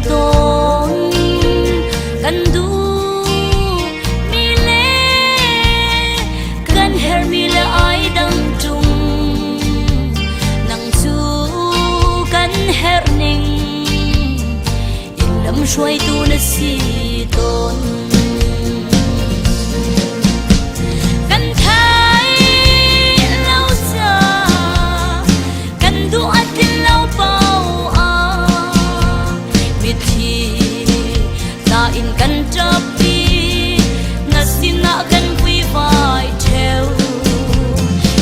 tôn kan du mi le kan her mi le ai dang tung nang chu kan her ning in lam shuai tu na si tôn in kan chapi na sina kan pui vai theo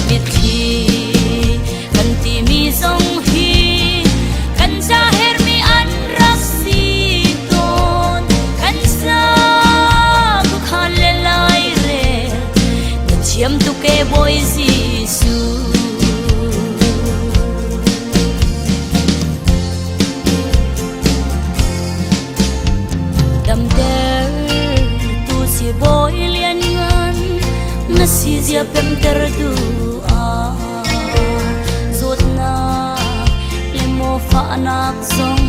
biết khi kan ti mi song hi kan sa her mi an rak si ton kan sa ku khan le lai re na chiam tu ke boy si su dam boy lian ngan na si zia pem ter du a zot na le mo fa nak song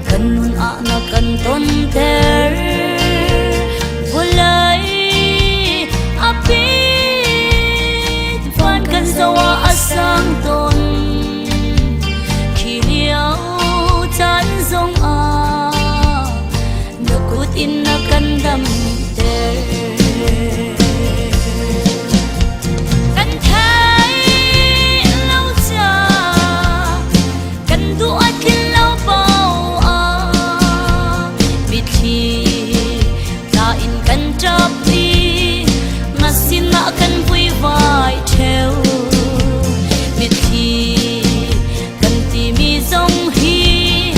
kan nun a na kan ton ter volai apit van kan zawa asang ton kiliao chan zong a nakut in na kan dam kan thấy lâu cha kan du akin lâu bao a biết khi ta in kan chắp đi mà xin nã kan vui vai theo biết khi kan ti mi dong hi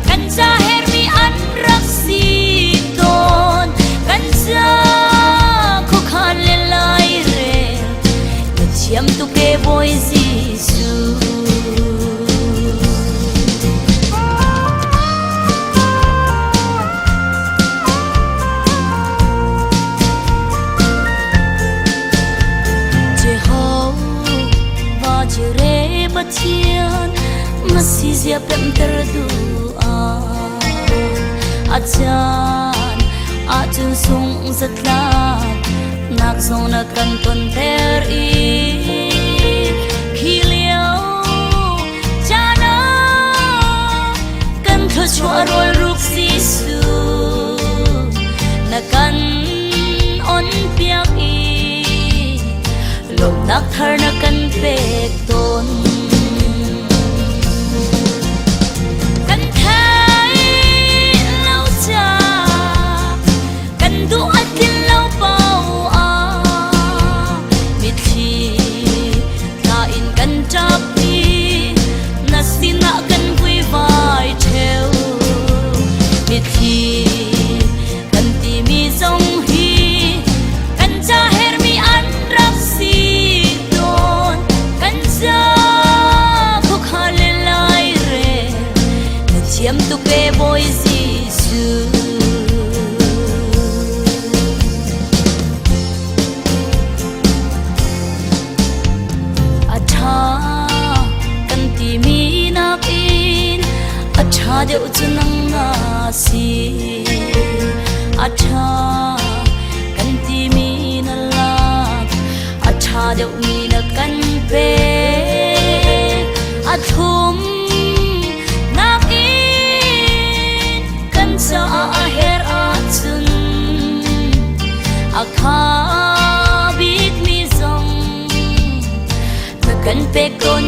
kan cha her mi an rak si ton kan cha ko khan le lai re na chiam tu ke boy Giêsu Jehovah Jireh bathian masih zia pem terdu achan achun sung zatla nak zona kan ton ter i khiliao chana kan thlo chwa rol ruk si su na kan on piak i lo nak thar na kan pek ton chiam tu ke boy Giêsu atha kan ti mi nak in atha deuh chu nang na si atha kan ti mi na lak atha deuh mi na kan pe athum sa aher atun akhabit mi zong na kan pe kon